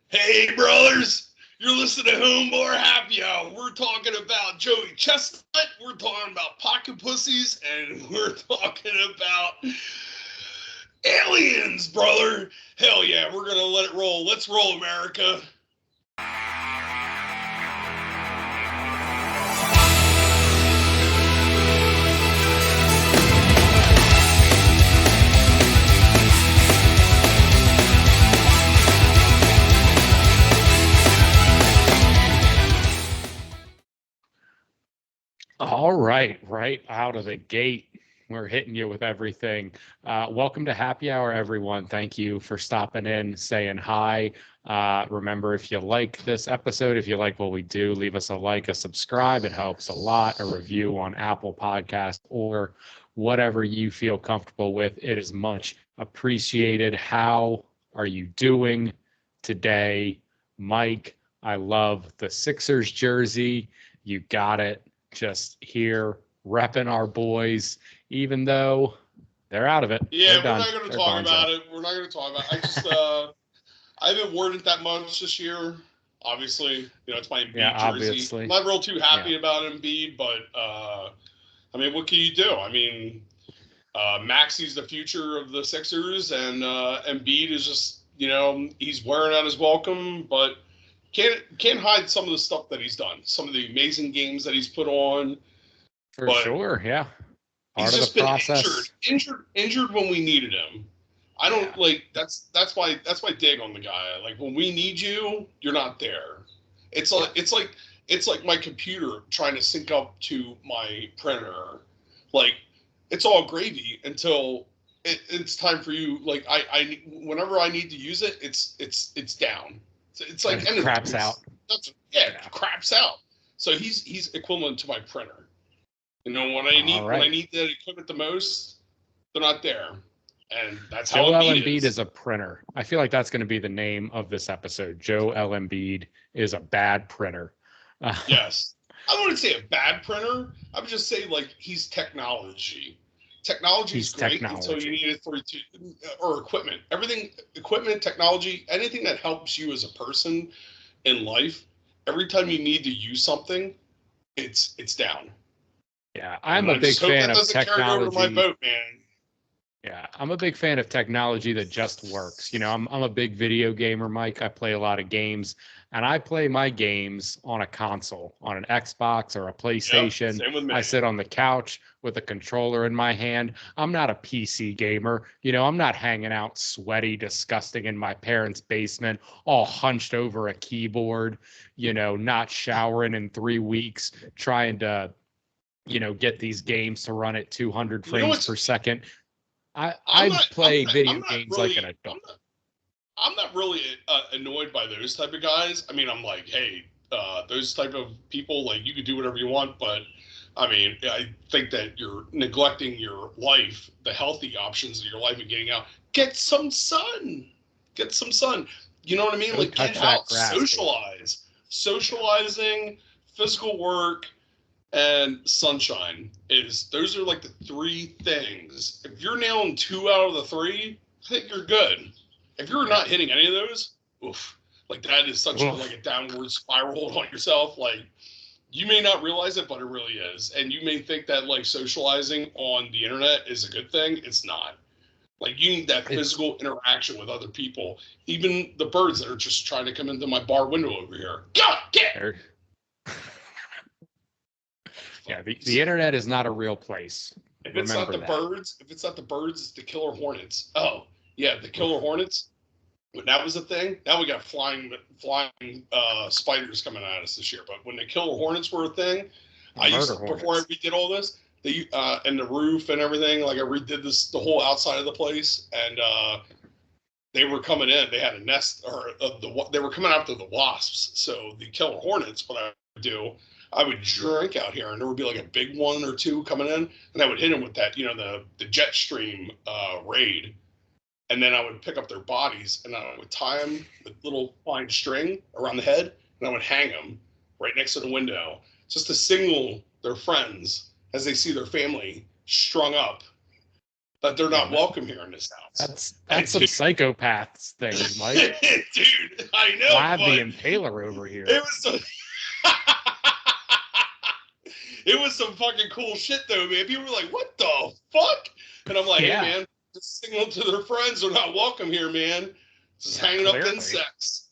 Hey, brothers, you're listening to Homeboy Happy Hour. We're talking about Joey Chestnut, we're talking about pocket pussies, and we're talking about aliens, brother. Hell yeah, we're going to let it roll. Let's roll, America. All right out of the gate, we're hitting you with everything. Welcome to Happy Hour, everyone. Thank you for stopping in, saying hi. Remember, if you like this episode, if you like what we do, leave us a like, a subscribe. It helps a lot. A review on Apple Podcast or whatever you feel comfortable with. It is much appreciated. How are you doing today, Mike? I love the Sixers jersey. You got it. Just here repping our boys, even though they're out of it. Yeah, we're not going to talk about it. We're not going to talk about it. I just, I haven't worn it that much this year. Obviously, it's my Embiid jersey. Obviously. I'm not real too happy about Embiid, but, I mean, what can you do? I mean, Maxi's the future of the Sixers, and Embiid is just, he's wearing out his welcome, but can't hide some of the stuff that he's done, some of the amazing games that he's put on. For sure, yeah. He's just been injured when we needed him. I don't that's why dig on the guy. Like, when we need you, you're not there. It's like my computer trying to sync up to my printer. Like, it's all gravy until it's time for you. Like, I whenever I need to use it, it's down. It's like it craps out. It craps out. So he's equivalent to my printer. When I need that equipment the most, they're not there, and that's how Joel Embiid is a printer. I feel like that's going to be the name of this episode. Joel Embiid is a bad printer. Yes, I wouldn't say a bad printer. I would just say, like, he's technology. Technology is great until you need it or equipment. Equipment, technology, anything that helps you as a person in life. Every time you need to use something, it's down. Yeah, I'm a big fan of technology. Carry over to my boat, man. Yeah, I'm a big fan of technology that just works. I'm a big video gamer, Mike. I play a lot of games, and I play my games on a console, on an Xbox or a PlayStation. Same with me. I sit on the couch with a controller in my hand. I'm not a PC gamer. I'm not hanging out sweaty, disgusting in my parents' basement, all hunched over a keyboard, not showering in 3 weeks, trying to, get these games to run at 200 frames per second. I play video games like an adult. I'm not really annoyed by those type of guys. I mean, I'm like, hey, those type of people, like, you could do whatever you want, but I mean, I think that you're neglecting your life, the healthy options of your life, and getting out. Get some sun. You know what I mean? Like, get out, socialize. Socializing, physical work, and sunshine those are like the 3 things. If you're nailing 2 out of the 3, I think you're good. If you're not hitting any of those, oof, like, that is such like a downward spiral on yourself. Like, you may not realize it, but it really is. And you may think that, like, socializing on the internet is a good thing. It's not. Like, you need that physical interaction with other people. Even the birds that are just trying to come into my bar window over here. God, get! Yeah, the internet is not a real place. If it's not the birds, it's the killer hornets. Oh, yeah, the killer hornets. When that was a thing, now we got flying spiders coming at us this year. But when the killer hornets were a thing, before I redid all this, and the roof and everything, like, I redid the whole outside of the place, and they were coming in. They had a nest, they were coming after the wasps. So the killer hornets, what I would do, I would drink out here, and there would be like a big 1 or 2 coming in, and I would hit them with that, the jet stream raid, and then I would pick up their bodies, and I would tie them with little fine string around the head, and I would hang them right next to the window, just to signal their friends as they see their family strung up that they're not Yeah, welcome here in this house. That's some psychopaths things, Mike. Dude, I know. Vlad but the Impaler over here. it was some, it was some fucking cool shit though, man. People were like, "What the fuck?" And I'm like, Yeah. "Hey, man, just signal to their friends they're not welcome here, man. Just hanging up clearly. insects."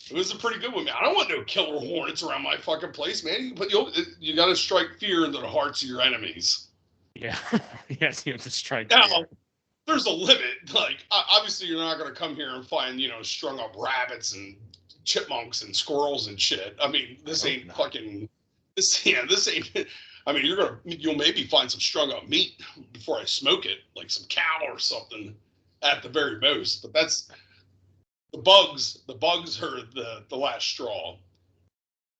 It was a pretty good one, man. I don't want no killer hornets around my fucking place, man. But you got to strike fear into the hearts of your enemies. Yeah. Yes, you have to strike Now, fear. there's a limit. Like, obviously, you're not going to come here and find, strung up rabbits and chipmunks and squirrels and shit. I mean, this ain't not. fucking. This ain't. I mean, you'll maybe find some strung up meat before I smoke it, like some cow or something, at the very most. But that's the bugs. The bugs are the last straw.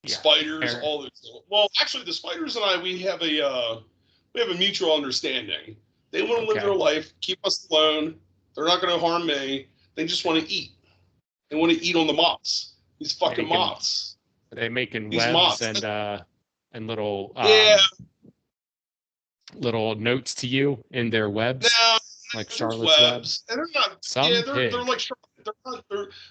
Yeah, Spiders, fair. all those. Well, actually, the spiders and I, we have a mutual understanding. They want to live Okay. their life, keep us alone. They're not going to harm me. They just want to eat. They want to eat on the moths. These fucking moths. Are they making These webs moths. and little Yeah. little notes to you in their webs, No, like there's Charlotte's web? And they're not. Some Yeah, pig. they're like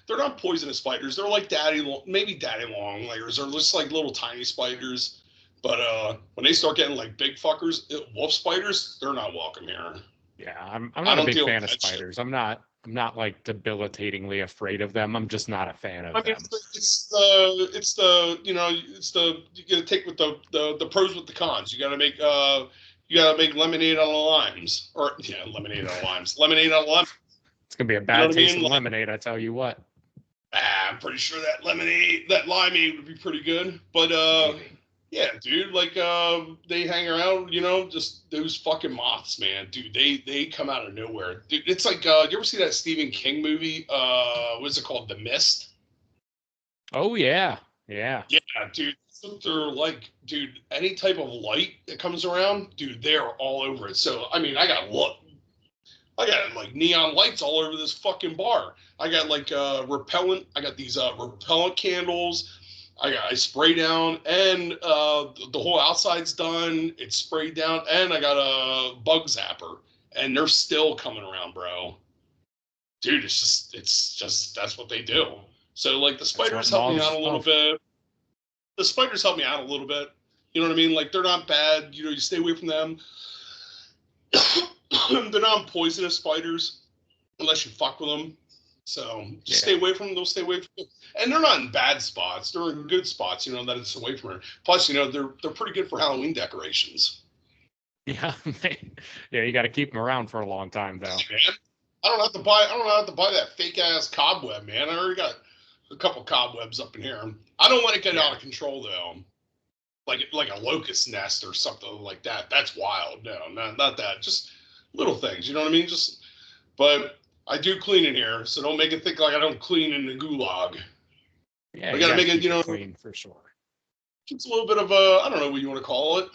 they're not poisonous spiders. They're like daddy long layers. They're just like little tiny spiders. But when they start getting like big fuckers, wolf spiders, they're not welcome here. Yeah, I'm not a don't big deal fan with of that shit. spiders. I'm not like debilitatingly afraid of them. I'm just not a fan of I mean, them. it's the you gotta take with the pros with the cons. You gotta make lemonade out of limes, or lemonade out of limes. Lemonade out of lemons. It's gonna be a know bad what I taste mean? of lemonade, I tell you what. I'm pretty sure that limeade would be pretty good. But Maybe. yeah, dude, like they hang around, just those fucking moths, man. Dude, they come out of nowhere. Dude, it's like you ever see that Stephen King movie? What's it called? The Mist. Oh yeah, yeah. Yeah, dude. They're like, dude, any type of light that comes around, dude, they're all over it. So, I mean, I got like neon lights all over this fucking bar. I got like repellent. I got these repellent candles. I spray down, and the whole outside's done. It's sprayed down, and I got a bug zapper, and they're still coming around, bro. Dude, it's just that's what they do. So like the spiders help me out a little bit. The spiders help me out a little bit. You know what I mean? Like they're not bad. You stay away from them. They're not poisonous spiders unless you fuck with them. So just stay away from them. They'll stay away from them. And they're not in bad spots. They're in good spots, that it's away from her. Plus, they're pretty good for Halloween decorations. Yeah. Yeah, you got to keep them around for a long time, though. Man, I don't have to buy that fake ass cobweb, man. I already got a couple cobwebs up in here. I don't want to get out of control though. Like a locust nest or something like that. That's wild. No, not that. Just little things. You know what I mean? But I do clean in here, so don't make it think like I don't clean in the gulag. Yeah, I gotta make it, clean for sure. It's a little bit of I don't know what you want to call it.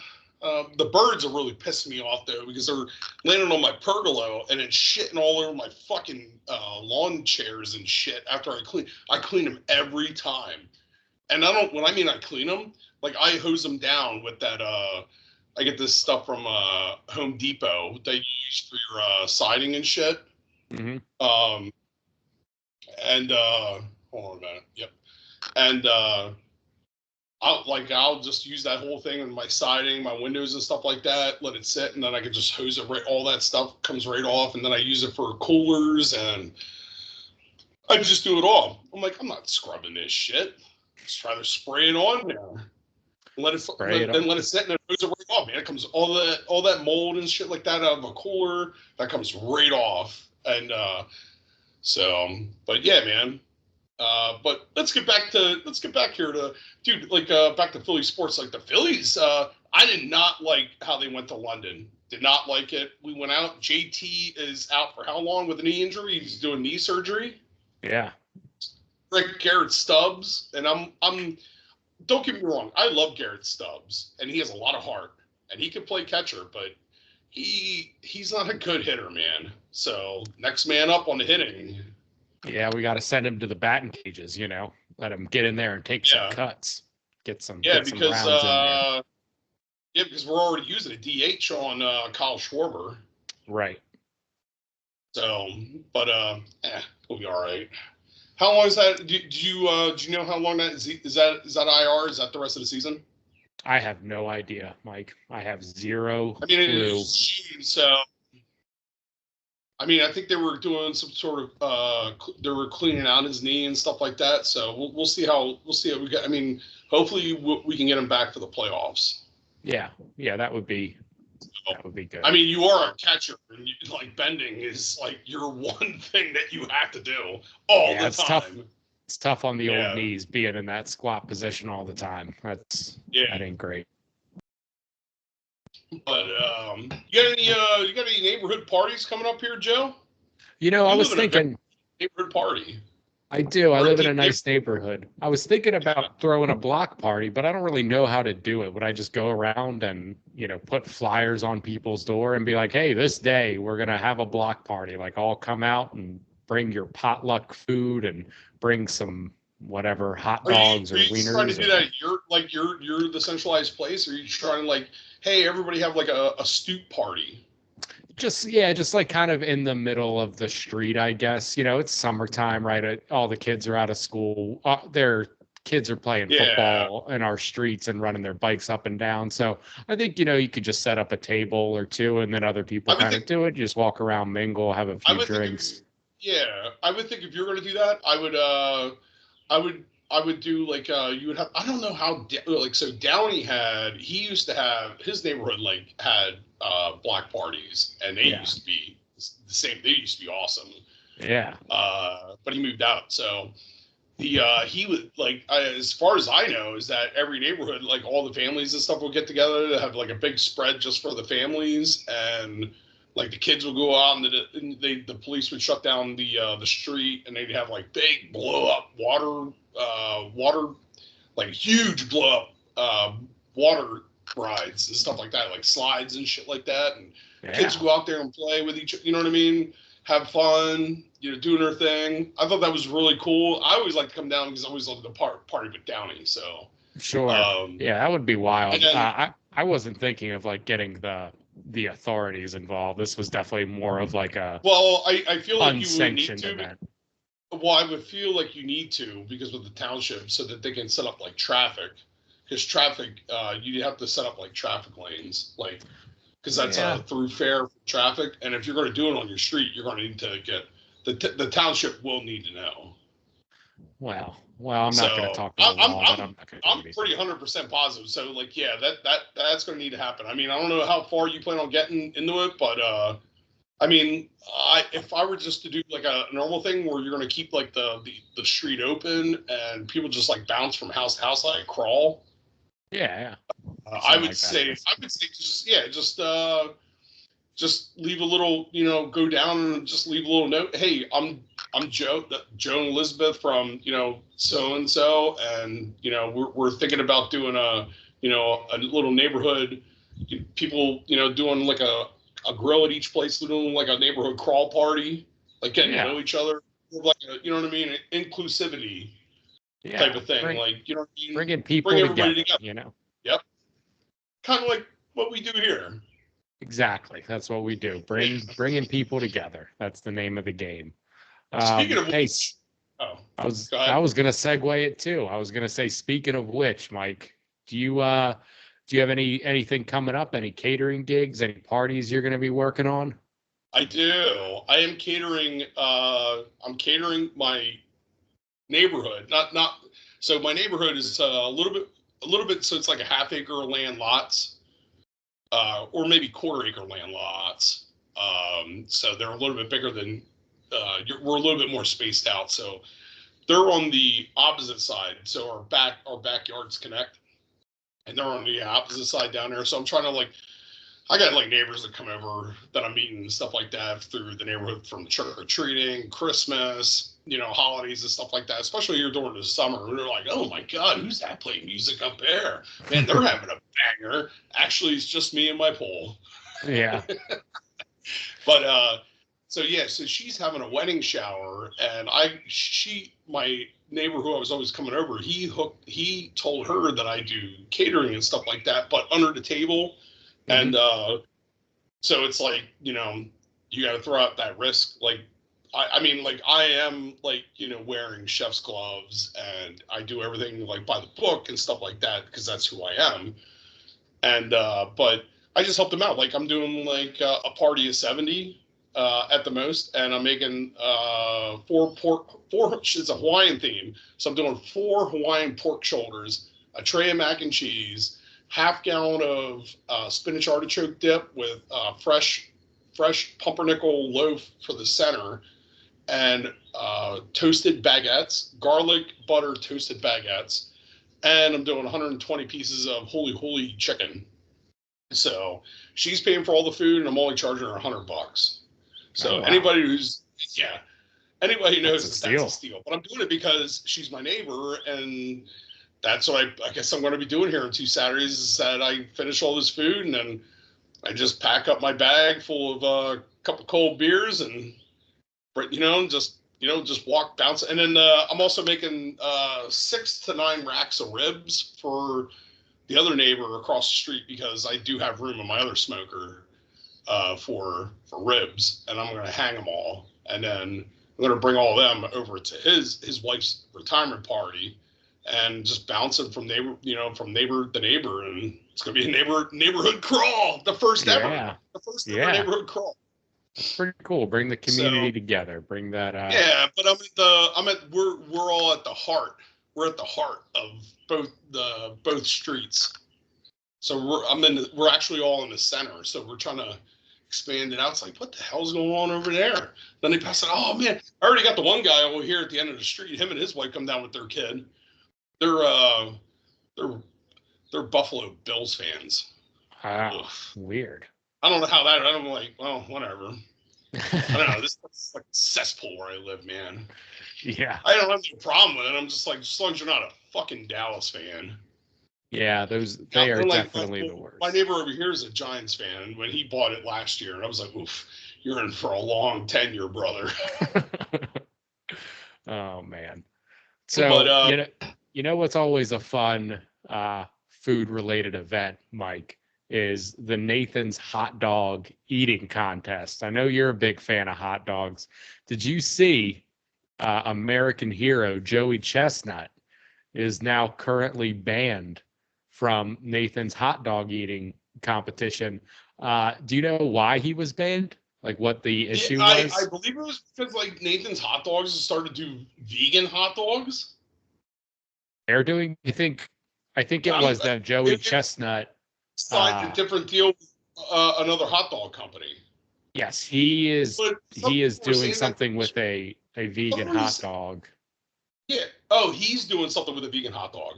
The birds are really pissing me off though because they're landing on my pergola and it's shitting all over my fucking lawn chairs and shit. After I clean them every time, and when I mean I clean them, like I hose them down with that. I get this stuff from Home Depot that you use for your siding and shit. Mm-hmm. And hold on a minute. Yep. And I'll just use that whole thing in my siding, my windows and stuff like that, let it sit, and then I can just hose it right, all that stuff comes right off, and then I use it for coolers, and I just do it all. I'm like, I'm not scrubbing this shit. Just try to spray it on there. Let it sit, and then hose it right off, man. It comes all that mold and shit like that out of a cooler, that comes right off. And but yeah, man. But let's get back here to dude, like back to Philly sports. Like the Phillies, I did not like how they went to London. Did not like it. We went out. JT is out for how long with a knee injury? He's doing knee surgery. Yeah. Like Garrett Stubbs, and I'm. Don't get me wrong. I love Garrett Stubbs, and he has a lot of heart, and he can play catcher, but he's not a good hitter, man. So next man up on the hitting. Yeah, we got to send him to the batting cages, let him get in there and take some cuts, get some rounds in there. Yeah, because we're already using a DH on Kyle Schwarber. Right. So, but we'll be all right. How long is that? Do you know how long that is? Is that IR? Is that the rest of the season? I have no idea, Mike. I have zero I mean, it clue. is June, so I mean, I think they were doing some sort of they were cleaning out his knee and stuff like that. So we'll see how we get. I mean, hopefully we can get him back for the playoffs. Yeah, that would be good. I mean, you are a catcher, and like bending is like your one thing that you have to do all the it's time. Tough. It's tough on the old knees being in that squat position all the time. That ain't great. But you got any neighborhood parties coming up here, Joe? I was thinking neighborhood party. I do. I live in a nice neighborhood. I was thinking about throwing a block party, but I don't really know how to do it. Would I just go around and, put flyers on people's door and be like, hey, this day we're going to have a block party. Like, all come out and bring your potluck food and bring some whatever hot dogs or wieners. Are you trying to do that at you're the centralized place? Or are you trying to like, hey, everybody have like a stoop party? Just like kind of in the middle of the street, I guess. It's summertime, right? All the kids are out of school. Their kids are playing football in our streets and running their bikes up and down. So I think, you could just set up a table or two and then other people kind of do it. You just walk around, mingle, have a few drinks. I would think if you're going to do that, I would do like you would have. I don't know how so Downey he used to have his neighborhood had block parties, and they used to be the same. They used to be awesome. Yeah. But he moved out, so he would as far as I know, is that every neighborhood, like all the families and stuff, will get together to have like a big spread just for the families, and like the kids would go out and the police would shut down the street, and they'd have like big blow up water, like huge blow up water rides and stuff like that, like slides and shit like that. And kids go out there and play with each, you know what I mean? Have fun, doing their thing. I thought that was really cool. I always like to come down because I always love the party with Downey. So sure, that would be wild. Then, I wasn't thinking of like getting the authorities involved. This was definitely more of like a I feel like you would need to. Event. Well, I would feel like you need to because with the township, so that they can set up like traffic. Because traffic, you have to set up like traffic lanes, like because that's a thoroughfare for traffic. And if you're going to do it on your street, you're going to need to get the township will need to know. Well, I'm not going to talk about that. I'm pretty 100% positive. So like, that's going to need to happen. I mean, I don't know how far you plan on getting into it, but I mean, if I were just to do like a normal thing where you're going to keep like the street open and people just like bounce from house to house, like crawl. Yeah. I would say just leave a little, go down and just leave a little note. Hey, I'm Joe and Elizabeth from, so and so, and we're thinking about doing a little neighborhood, people, doing like a grill at each place, doing like a neighborhood crawl party, like getting to know each other, like you know what I mean, inclusivity type of thing, bringing people together. Yep, kind of like what we do here. Exactly, that's what we do. Bringing people together. That's the name of the game. Speaking of which, I was going to segue it too. I was going to say, speaking of which, Mike, do you have anything coming up? Any catering gigs? Any parties you're going to be working on? I do. I am catering. I'm catering my neighborhood. Not. So my neighborhood is a little bit. So it's like a half acre land lots, or maybe quarter acre land lots. So they're a little bit bigger than. We're a little bit more spaced out. So they're on the opposite side. So our backyards connect. And they're on the opposite side down there. So I'm trying to I got like neighbors that come over that I'm meeting and stuff like that through the neighborhood, from trick or treating, Christmas, holidays and stuff like that, especially here during the summer. And they're like, oh my God, who's that playing music up there? Man, they're having a banger. Actually, it's just me and my pole. Yeah. But, so she's having a wedding shower, and my neighbor who I was always coming over, he told her that I do catering and stuff like that, but under the table. Mm-hmm. And So it's like, you got to throw out that risk. Like, I mean, like I am like, wearing chef's gloves and I do everything like by the book and stuff like that because that's who I am. And, but I just helped them out. Like I'm doing like a party of 70 at the most, and I'm making it's a Hawaiian theme. So I'm doing 4 Hawaiian pork shoulders, a tray of mac and cheese, half gallon of spinach artichoke dip with fresh pumpernickel loaf for the center, and toasted baguettes, garlic butter toasted baguettes, and I'm doing 120 pieces of holy chicken. So she's paying for all the food, and I'm only charging her $100. So Oh, wow. anybody who's anybody knows That's a that's a steal. steal. But I'm doing it because she's my neighbor, and that's what I guess I'm going to be doing here on 2 Saturdays. Is that I finish all this food, and then I just pack up my bag full of a couple cold beers, and just walk, bounce. And then I'm also making 6 to 9 racks of ribs for the other neighbor across the street because I do have room in my other smoker for ribs, and I'm going to hang them all, and then I'm going to bring all of them over to his wife's retirement party, and just bounce them from neighbor to neighbor, and it's going to be a neighborhood crawl, the first ever neighborhood crawl. That's pretty cool. Bring the community together. Bring that. Yeah, but we're all at the heart. We're at the heart of both streets. So we're actually all in the center. So we're trying to expand it out. It's like, what the hell's going on over there? Then they pass it. Oh man, I already got the one guy over here at the end of the street. Him and his wife come down with their kid. They're Buffalo Bills fans. Weird. I don't know how that. I'm like, well, whatever. I don't know. This is like a cesspool where I live, man. Yeah. I don't have no problem with it. I'm just like, as long as you're not a fucking Dallas fan. Yeah, they are definitely the worst. My neighbor over here is a Giants fan, and when he bought it last year, and I was like, oof, you're in for a long tenure, brother. Oh man. So but, you know what's always a fun food related event, Mike, is the Nathan's hot dog eating contest. I know you're a big fan of hot dogs. Did you see American hero Joey Chestnut is now currently banned from Nathan's hot dog eating competition? Do you know why he was banned? Like what the issue was? I believe it was because like Nathan's hot dogs started to do vegan hot dogs. They're doing. I think it was that Joey Chestnut signed a different deal with another hot dog company. Yes, he is. He is doing something with a vegan hot dog. Yeah. Oh, he's doing something with a vegan hot dog.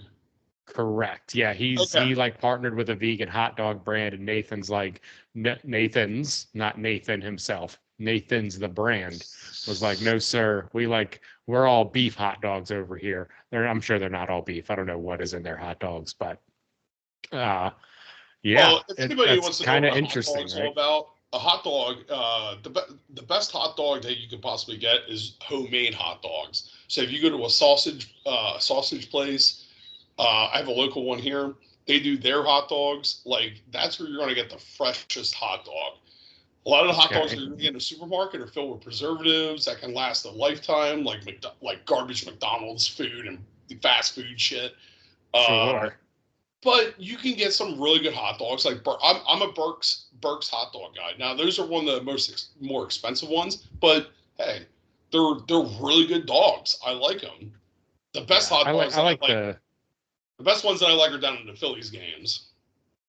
Correct. Yeah, he like partnered with a vegan hot dog brand, and Nathan's like Nathan's, not Nathan himself. Nathan's the brand was like, no sir, we're all beef hot dogs over here. I'm sure they're not all beef. I don't know what is in their hot dogs, but yeah. Well, if anybody wants to know kind of what interesting, hot dogs all about, a hot dog, the best hot dog that you could possibly get is homemade hot dogs. So if you go to a sausage place, I have a local one here. They do their hot dogs. Like that's where you're going to get the freshest hot dog. A lot of the hot dogs that you're going to get in a supermarket are filled with preservatives that can last a lifetime, like garbage McDonald's food and fast food shit. Sure. But you can get some really good hot dogs. Like I'm a Burke's hot dog guy. Now those are one of the more expensive ones, but hey, they're really good dogs. I like them. The best hot dogs the best ones that I like are down in the Phillies games.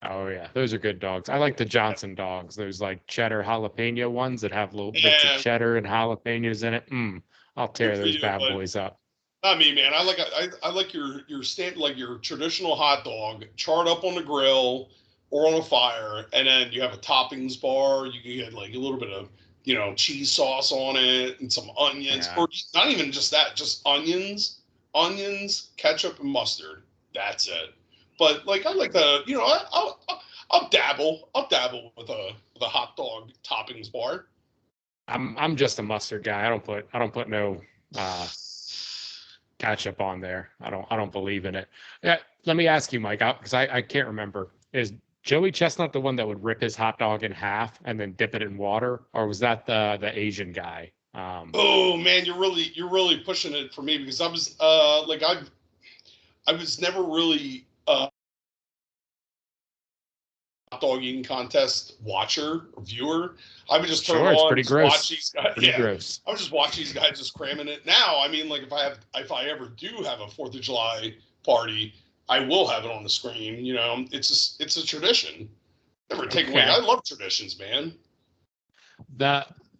Oh yeah, those are good dogs. I like the Johnson dogs. Those like cheddar jalapeno ones that have little bits of cheddar and jalapenos in it. I'll tear those bad boys up. Not me, man. I like your traditional hot dog charred up on the grill or on a fire, and then you have a toppings bar. You can get like a little bit of cheese sauce on it and some onions, or not even just that, just onions, ketchup, and mustard. That's it. But like I like the I'll dabble with a hot dog toppings bar. I'm just a mustard guy. I don't put no ketchup on there. I don't believe in it. Yeah, let me ask you, Mike, because I can't remember. Joey Chestnut the one that would rip his hot dog in half and then dip it in water, or was that the Asian guy? Oh man, you're really pushing it for me because I was like I was never really hot dog eating contest watcher or viewer. I would just turn Sure, it's on, pretty just watch gross. these guys. Pretty Yeah, gross. I would just watch these guys just cramming it. Now, I mean, like if I ever do have a Fourth of July party, I will have it on the screen. You know, it's a tradition. Never take away. Okay. I love traditions, man.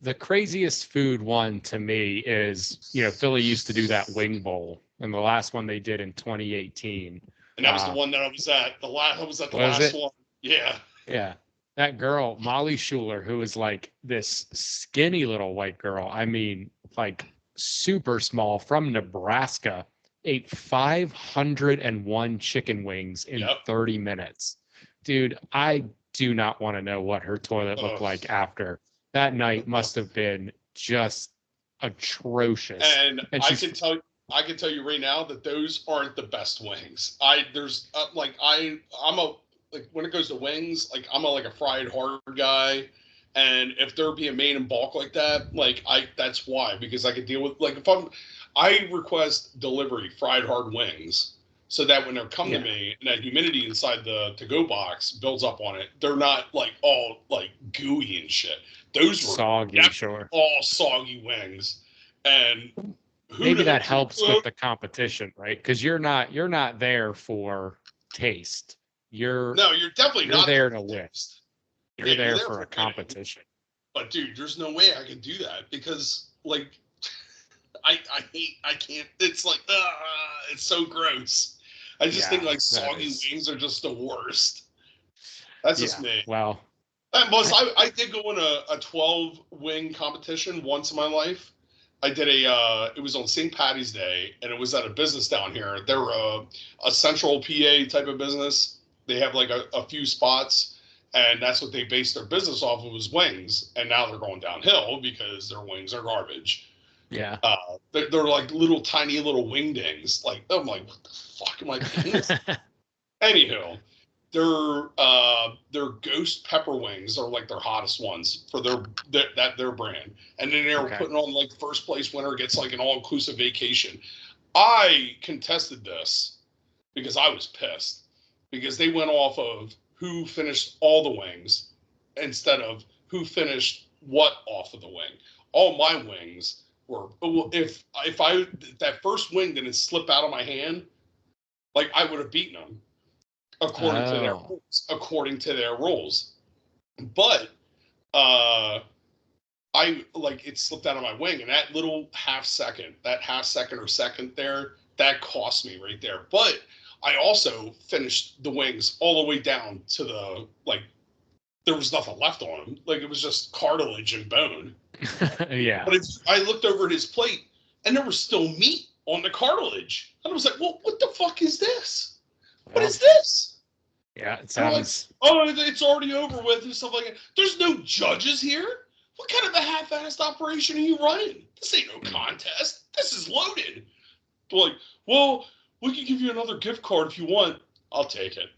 The craziest food one to me is, Philly used to do that wing bowl, and the last one they did in 2018. And that was the one that I was at. I was at the Was last it? one. Yeah. Yeah. That girl, Molly Schuler, who is like this skinny little white girl, I mean, like super small from Nebraska, ate 501 chicken wings in Yep. 30 minutes. Dude, I do not want to know what her toilet looked Ugh. like after. That night must have been just atrocious. And And I she's can tell you right now that those aren't the best wings. There's I'm a like when it goes to wings, like I'm a fried hard guy, and if they're being made in bulk like that, that's why, because I could deal with, like, I request delivery fried hard wings so that when they come to me and that humidity inside the to-go box builds up on it, they're not like all like gooey and shit. Those were soggy, sure. all soggy wings. And maybe that helps with the competition, right? Because you're not there for taste. You're definitely you're not there to win. You're there for a winning. competition. But dude, there's no way I can do that because like I can't. It's like it's so gross. I just think like soggy wings are just the worst. That's just me. Well, I did go in a 12 wing competition once in my life. I did it was on St. Patty's Day, and it was at a business down here. They're a central PA type of business. They have like a few spots, and that's what they based their business off of, was wings. And now they're going downhill because their wings are garbage. Yeah. They're like little tiny little wingdings. Like, I'm like, what the fuck am I doing this? Anywho, their ghost pepper wings are like their hottest ones for their brand. And then they're putting on like first place winner gets like an all-inclusive vacation. I contested this because I was pissed because they went off of who finished all the wings instead of who finished what off of the wing. All my wings were, if that first wing didn't slip out of my hand, like I would have beaten them according to their rules. But I like it slipped out of my wing, and that little half second or second there, that cost me right there. But I also finished the wings all the way down to the, like, there was nothing left on them. Like, it was just cartilage and bone. Yeah. But I looked over at his plate, and there was still meat on the cartilage. And I was like, well, what the fuck is this? What is this? Yeah, it sounds... Like, it's already over with and stuff like that. There's no judges here. What kind of a half-assed operation are you running? This ain't no contest. This is loaded. They're like, well, we can give you another gift card if you want. I'll take it.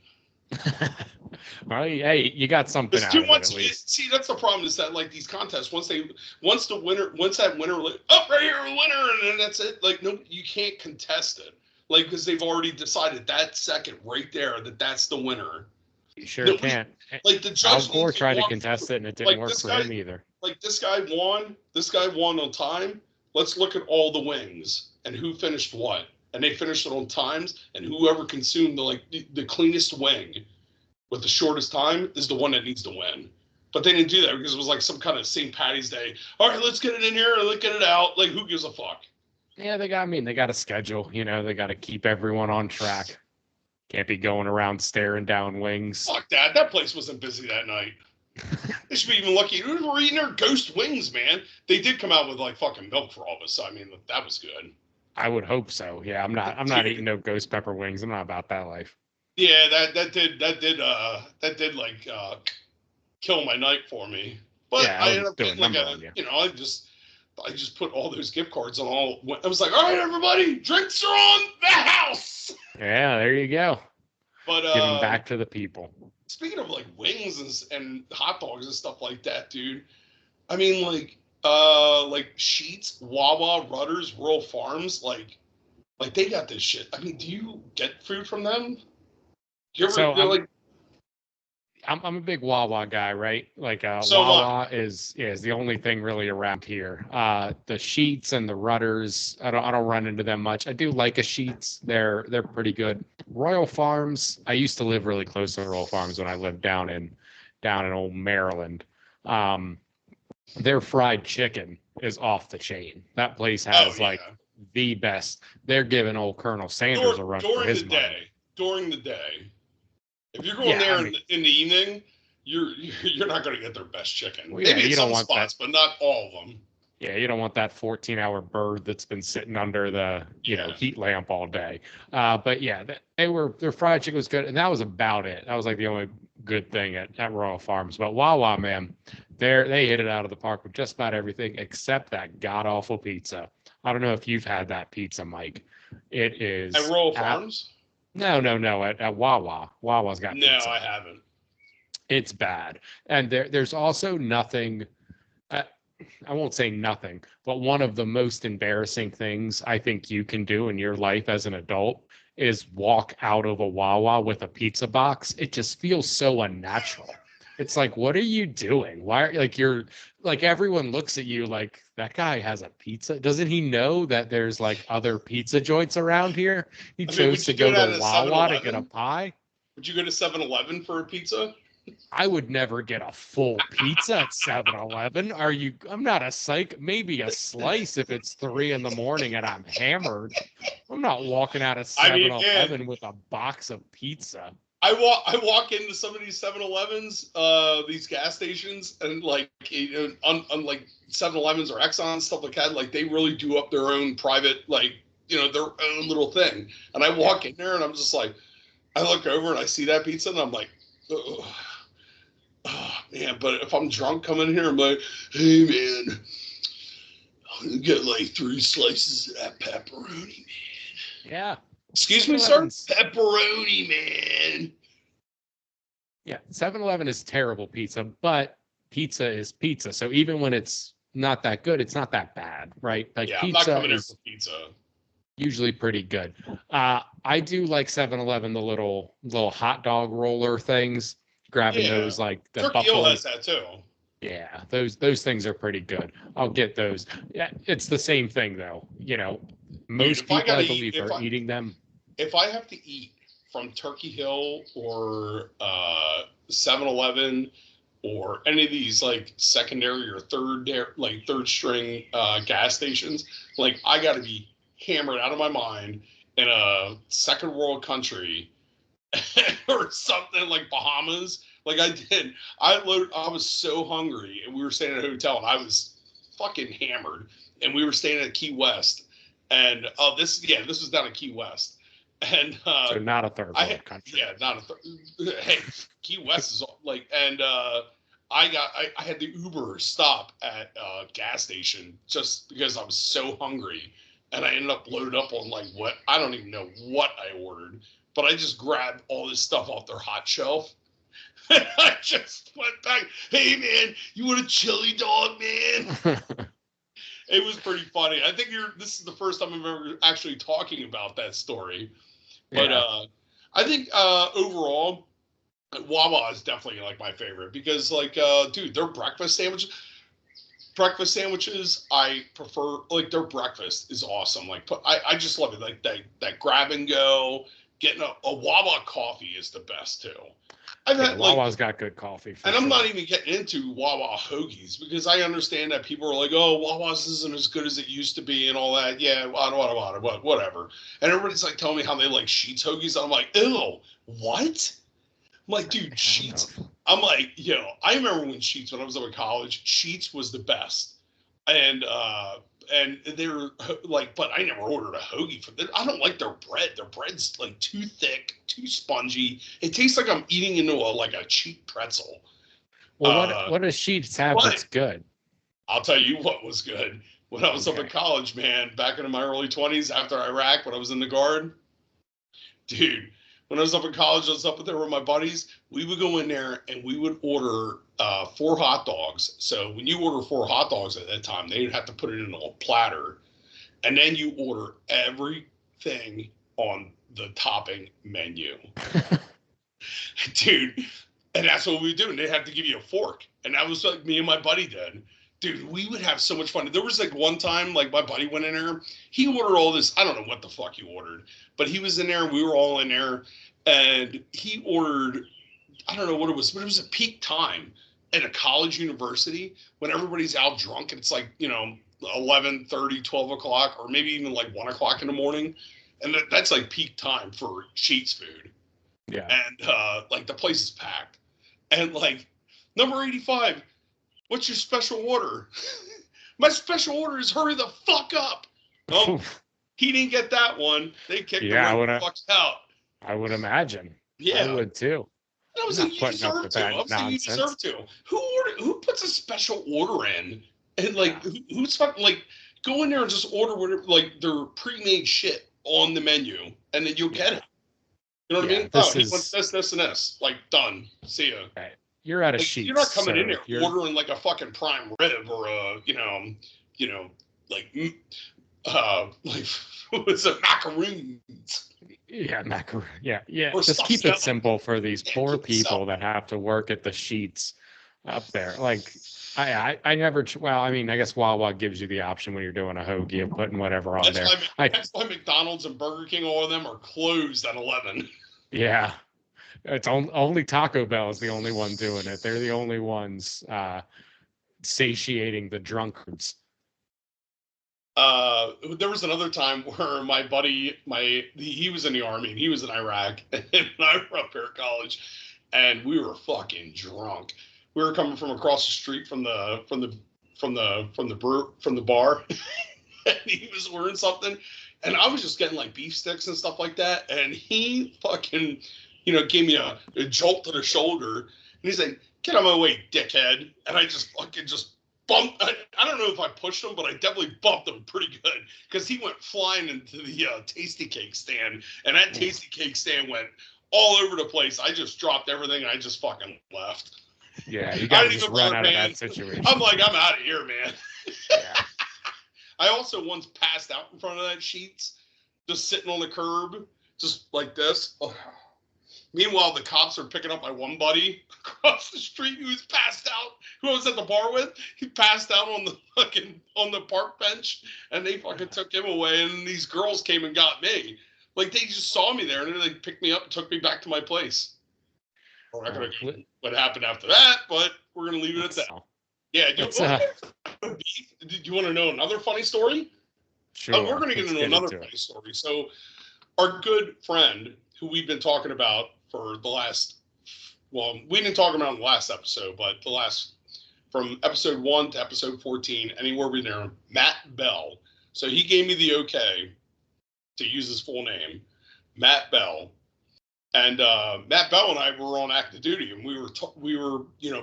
Well, hey, you got something out of it at least. See, that's the problem, is that like these contests, once that winner, like, oh, right here, winner, and then that's it. Like, no, you can't contest it. Like, because they've already decided that second right there that's the winner. You sure can't. Like, the judge. Al Gore tried to contest it, and it didn't work for him either. Like, this guy won. This guy won on time. Let's look at all the wings and who finished what. And they finished it on times, and whoever consumed the cleanest wing with the shortest time is the one that needs to win. But they didn't do that because it was like some kind of St. Patty's Day. All right, let's get it in here and let's get it out. Like, who gives a fuck? Yeah, they got a schedule. They got to keep everyone on track. Can't be going around staring down wings. Fuck that. That place wasn't busy that night. They should be even lucky. We were eating their ghost wings, man. They did come out with like fucking milk for all of us. So, I mean, that was good. I would hope so. Yeah, I'm not eating no ghost pepper wings. I'm not about that life. Yeah, that did like kill my night for me. But yeah, I ended up getting like I just put all those gift cards on all. I was like, all right, everybody, drinks are on the house. Yeah, there you go. But giving back to the people. speaking of like wings and hot dogs and stuff like that, dude. I mean, like Sheets, Wawa, Rudders, Rural Farms, like they got this shit. I mean, do you get food from them? You ever? So You're like, I'm a big Wawa guy, right? Like so am I. Wawa is the only thing really around here. The Sheets and the Rudders, I don't run into them much. I do like a Sheets. They're pretty good. Royal Farms, I used to live really close to Royal Farms when I lived down in old Maryland. Um, their fried chicken is off the chain. That place Oh has yeah. like the best. They're giving old Colonel Sanders a run for his money. During the day, if you're going Yeah, there I mean, in the evening, you're not going to get their best chicken. well, yeah, Maybe at you don't some want that. spots, but not all of them. Yeah, you don't want that 14-hour bird that's been sitting under the, Yeah. heat lamp all day. But yeah, their fried chicken was good, and that was about it. That was like the only good thing at Royal Farms. But Wawa, man, they hit it out of the park with just about everything except that god awful pizza. I don't know if you've had that pizza, Mike. It is At Royal Farms? no. At Wawa. Wawa's got No, pizza. I haven't. It's bad. And there's also nothing. I won't say nothing, but one of the most embarrassing things I think you can do in your life as an adult is walk out of a Wawa with a pizza box. It just feels so unnatural. It's like, what are you doing? Why, like, you're like, everyone looks at you like that guy has a pizza. Doesn't he know that there's like other pizza joints around here? He I mean, chose would to you do go that to at Wawa to get a 7-Eleven? pie. Would you go to 7-Eleven for a pizza? I would never get a full pizza at 7-Eleven. Are you? I'm not a psych. Maybe a slice if it's 3 in the morning and I'm hammered. I'm not walking out of I mean, 7-Eleven with a box of pizza. I walk into some of these 7-Elevens, these gas stations, and like unlike 7-Elevens or Exxon stuff like that, like they really do up their own private, like their own little thing. And I walk in there and I'm just like, I look over and I see that pizza and I'm like, oh man. But if I'm drunk coming in here, I'm like, hey man, I'm gonna get like 3 slices of that pepperoni, man. Yeah. Excuse me, sir? Pepperoni, man. Yeah. 7-Eleven is terrible pizza, but pizza is pizza. So even when it's not that good, it's not that bad, right? Like Yeah, I'm not pizza coming in is for pizza. usually pretty good. I do like 7-Eleven, the little hot dog roller things, grabbing Yeah. those like the Turkey Hill buffalo. has that too. Yeah, those things are pretty good. I'll get those. Yeah, it's the same thing though. Most if I people I gotta believe eat, are eating them. if I have to eat from Turkey Hill or 7-Eleven or any of these like secondary or third string gas stations, like I got to be hammered out of my mind in a second world country or something like Bahamas. Like I did, I was so hungry, and we were staying at a hotel, and I was fucking hammered, and we were staying at Key West, and this was down at Key West, and So not a third world country. yeah, not a hey, Key West is like, and I had the Uber stop at a gas station just because I was so hungry, and I ended up loaded up on like what I don't even know what I ordered, but I just grabbed all this stuff off their hot shelf. I just went back. Hey man, you want a chili dog, man? It was pretty funny. I think this is the first time I'm ever actually talking about that story. But Yeah. I think overall, Wawa is definitely like my favorite because like dude, their breakfast sandwiches I prefer. Like their breakfast is awesome. Like I just love it. Like that grab and go. Getting a Wawa coffee is the best too. I've Yeah, had Wawa's got good coffee for and I'm sure. not even getting into Wawa hoagies because I understand that people are like, "Oh, Wawa's isn't as good as it used to be," and all that. Yeah, whatever. And everybody's like telling me how they like Sheets hoagies. And I'm like, ew, what? I'm like, dude, Sheets. I'm like, I remember when Sheets, when I was up in college, Sheets was the best, and they were like, but I never ordered a hoagie from them. I don't like their bread. Their bread's like too thick, too spongy. It tastes like I'm eating into a cheap pretzel. Well, what does Sheets have that's good? I'll tell you what was good. When I was up Okay. in college, man, back in my early 20s after Iraq, when I was in the Guard, dude, when I was up in college, I was up there with my buddies. We would go in there and we would order 4 hot dogs. So when you order 4 hot dogs at that time, they'd have to put it in a platter. And then you order everything on the topping menu. Dude, and that's what we would do. And they'd have to give you a fork. And that was like me and my buddy did. Dude, we would have so much fun. There was like one time, like my buddy went in there. He ordered all this. I don't know what the fuck he ordered, but he was in there. We were all in there, and he ordered. I don't know what it was, but it was a peak time at a college university when everybody's out drunk, and it's like 11:30, 12 o'clock, or maybe even like 1 o'clock in the morning, and that's like peak time for Sheetz food. Yeah, and like the place is packed, and like number 85. What's your special order? My special order is hurry the fuck up. Oh, he didn't get that one. They kicked the fucks out. I would imagine. Yeah. I would too. And I was like, you deserve to. I was like, you deserve to. Who puts a special order in? And like, who's like, go in there and just order whatever, like their pre-made shit on the menu, and then you'll get it. You know what I mean? Oh, he wants this, and this. Like, done. See ya. Right. You're out of Sheetz. You're not coming in there ordering like a fucking prime rib or a, like what was it, macaroons? Yeah, macaroon. Yeah. Just keep it simple for these poor people that have to work at the Sheetz up there. Like, I never. Well, I mean, I guess Wawa gives you the option when you're doing a hoagie of putting whatever on there. That's why McDonald's and Burger King, all of them are closed at 11. Yeah. It's only Taco Bell is the only one doing it. They're the only ones satiating the drunkards. There was another time where my buddy, he was in the Army and he was in Iraq, and I were up here at college, and we were fucking drunk. We were coming from across the street from the bar, and he was ordering something, and I was just getting like beef sticks and stuff like that, and he fucking gave me a jolt to the shoulder, and he's like, "Get out of my way, dickhead!" And I just fucking bumped. I don't know if I pushed him, but I definitely bumped him pretty good because he went flying into the Tasty Cake stand, and that Tasty Cake stand went all over the place. I just dropped everything, and I just fucking left. Yeah, you got to just run out of that situation. I'm like, I'm out of here, man. Yeah. I also once passed out in front of that Sheetz, just sitting on the curb, just like this. Oh. Meanwhile, the cops are picking up my one buddy across the street who was passed out, who I was at the bar with. He passed out on the park bench, and they fucking took him away. And these girls came and got me. Like, they just saw me there, and they picked me up and took me back to my place. We're not going to what happened after that, but we're going to leave it at that. Yeah. Do you want to know another funny story? Sure. We're going to get into another funny story. So, our good friend, who we've been talking about for the last, we didn't talk about in the last episode, but from episode 1 to episode 14, anywhere in there, Matt Bell. So he gave me the okay to use his full name, Matt Bell. And Matt Bell and I were on active duty, and we were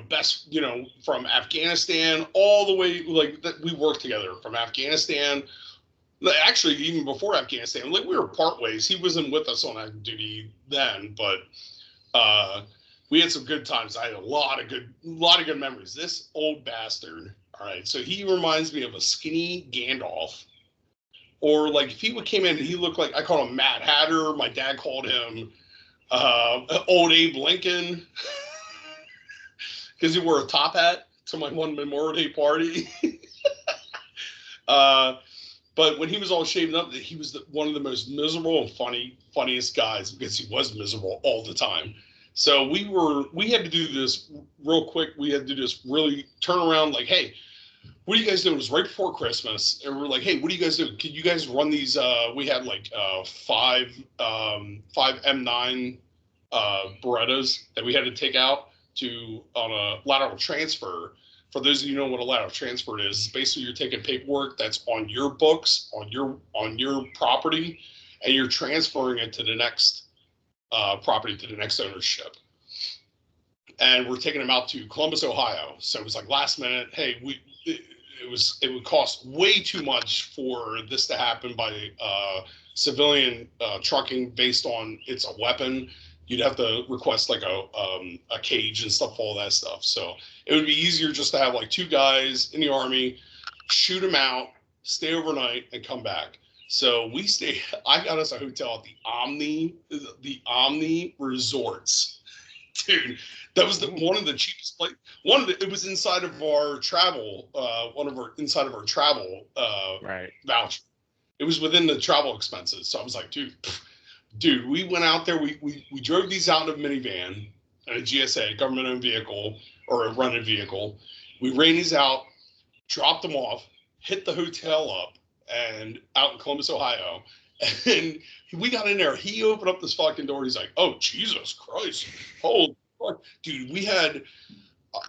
best, from Afghanistan all the way, like, that we worked together from Afghanistan. Actually, even before Afghanistan, like, we were part ways. He wasn't with us on active duty then, but we had some good times. I had a lot of good memories. This old bastard. All right, so he reminds me of a skinny Gandalf, or like if he came in, he looked like, I call him Mad Hatter. My dad called him old Abe Lincoln because he wore a top hat to my one Memorial Day party. But when he was all shaved up, he was one of the most miserable and funniest guys because he was miserable all the time. So we had to do this real quick. We had to do this really turn around, like, hey, what are you guys doing? It was right before Christmas. And we're like, hey, what do you guys do? Can you guys run these? We had like five M9 Berettas that we had to take out on a lateral transfer. For those of you who know what a lateral transfer is, basically you're taking paperwork that's on your books, on your property, and you're transferring it to the next property, to the next ownership. And we're taking them out to Columbus, Ohio. So it was like last minute. Hey, it would cost way too much for this to happen by civilian trucking based on it's a weapon, you'd have to request like a cage and stuff, all that stuff. So it would be easier just to have like 2 guys in the Army, shoot them out, stay overnight, and come back. So we stay. I got us a hotel at the Omni Resorts, dude. That was one of the cheapest place. It was inside of our travel. Inside of our travel Right. voucher. It was within the travel expenses. So I was like, dude, we went out there. We drove these out in a minivan and a GSA, government-owned vehicle or a rented vehicle. We ran these out, dropped them off, hit the hotel up, and out in Columbus, Ohio. And we got in there. He opened up this fucking door. He's like, "Oh, Jesus Christ. Holy fuck." Dude, we had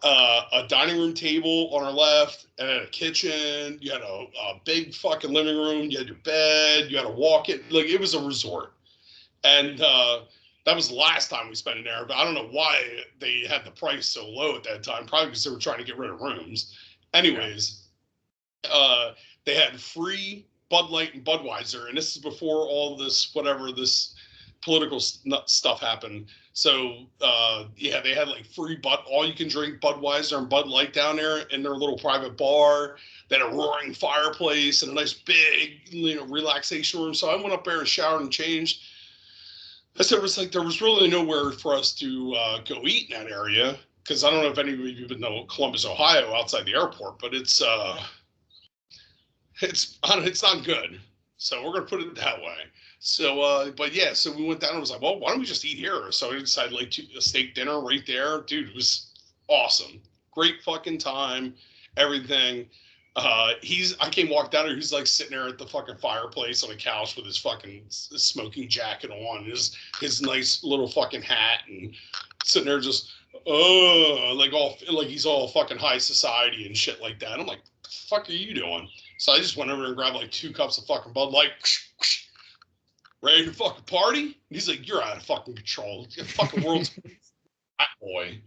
a dining room table on our left and a kitchen. You had a big fucking living room. You had your bed. You had a walk-in. Like, it was a resort. And that was the last time we spent in there. But I don't know why they had the price so low at that time. Probably because they were trying to get rid of rooms. Anyways, they had free Bud Light and Budweiser, and this is before all this, whatever, this political stuff happened. So, yeah, they had like free all you can drink Budweiser and Bud Light down there in their little private bar. They had a roaring fireplace and a nice big, relaxation room. So I went up there and showered and changed. I said, there was really nowhere for us to go eat in that area, because I don't know if any of you even know Columbus, Ohio, outside the airport, but it's not good. So we're gonna put it that way. So, but yeah, so we went down and was like, well, why don't we just eat here? So we decided like a steak dinner right there. Dude, it was awesome. Great fucking time, everything. I came walk down there. He's like sitting there at the fucking fireplace on a couch with his fucking smoking jacket on, his nice little fucking hat, and sitting there just, like he's all fucking high society and shit like that. I'm like, the fuck are you doing? So I just went over and grabbed like 2 cups of fucking Bud Light, ready to fucking party. And he's like, you're out of fucking control. You're fucking world's fat boy.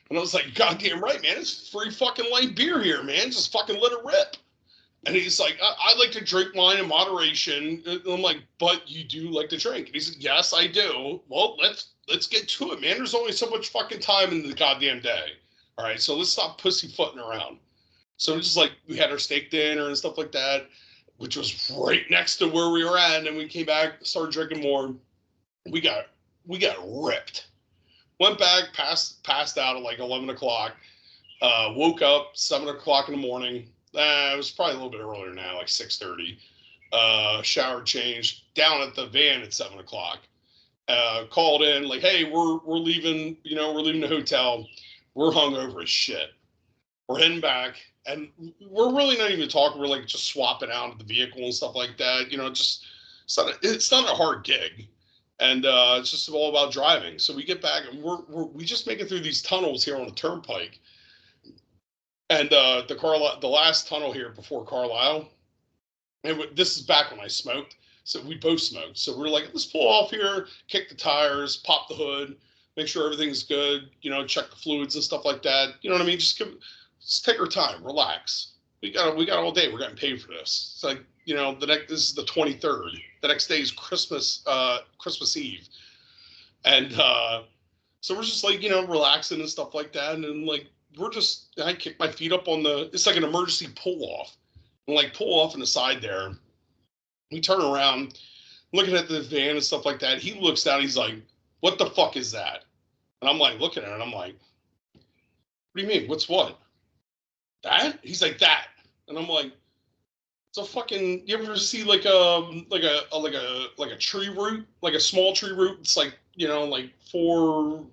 And I was like, goddamn right, man. It's free fucking light beer here, man. Just fucking let it rip. And he's like, I like to drink wine in moderation. And I'm like, but you do like to drink? And he said, yes, I do. Well, let's get to it, man. There's only so much fucking time in the goddamn day. All right, so let's stop pussyfooting around. So just like we had our steak dinner and stuff like that, which was right next to where we were at. And then we came back, started drinking more. We got ripped. Went back, passed out at like 11 o'clock. Woke up 7 o'clock in the morning. It was probably a little bit earlier now, like 6:30. Showered, changed, down at the van at 7 o'clock. Called in like, hey, we're leaving. We're leaving the hotel. We're hungover as shit. We're heading back, and we're really not even talking. We're like just swapping out the vehicle and stuff like that. It's not a hard gig, and it's just all about driving. So we get back, and we just make it through these tunnels here on the turnpike, and the last tunnel here before Carlisle. And this is back when I smoked, so we both smoked. So we're like, let's pull off here, kick the tires, pop the hood, make sure everything's good. Check the fluids and stuff like that. You know what I mean? Just take our time, relax. We got all day. We're getting paid for this. It's like, this is the 23rd. The next day is Christmas Eve. And so we're just like, relaxing and stuff like that. And then like, I kick my feet up it's like an emergency pull off. And like pull off on the side there. We turn around, looking at the van and stuff like that. He looks down, he's like, what the fuck is that? And I'm like, looking at it, and I'm like, what do you mean? What's what? That? He's like, that. And I'm like, it's a fucking, you ever see like a tree root, like a small tree root? It's like, like 4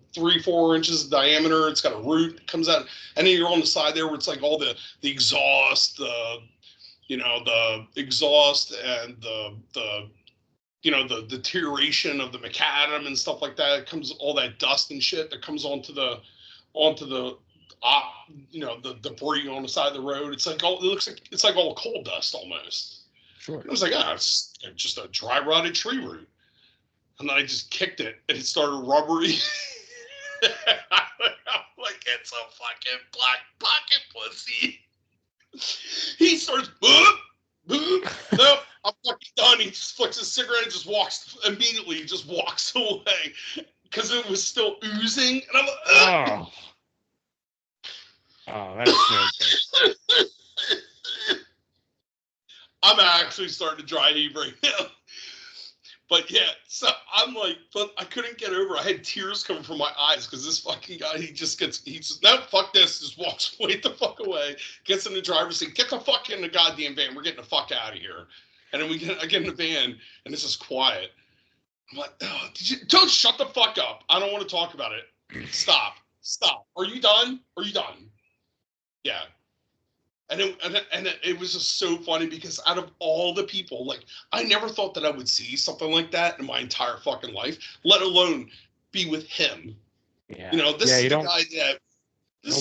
inches in diameter. It's got a root that comes out. And then you're on the side there where it's like all the exhaust, the exhaust and the deterioration of the macadam and stuff like that. It comes, all that dust and shit that comes onto the debris on the side of the road. It's like it's like all coal dust almost. Sure. And I was like, it's just a dry rotted tree root. And then I just kicked it and it started rubbery. I'm like, it's a fucking black pocket pussy. He starts, Nope, I'm fucking done. He just flicks his cigarette and just walks immediately. Just walks away because it was still oozing, and I'm like, oh, that's no good. I'm actually starting to dry heave right now. But yeah, so I'm like, but I couldn't get over. I had tears coming from my eyes because this fucking guy, he just no, fuck this, just walks way the fuck away, gets in the driver's seat, get the fuck in the goddamn van, we're getting the fuck out of here. And then I get in the van, and it's just quiet. I'm like, oh, don't shut the fuck up. I don't want to talk about it. Stop. Are you done? Yeah. And it was just so funny because out of all the people, like, I never thought that I would see something like that in my entire fucking life, let alone be with him. Yeah. You know, this is the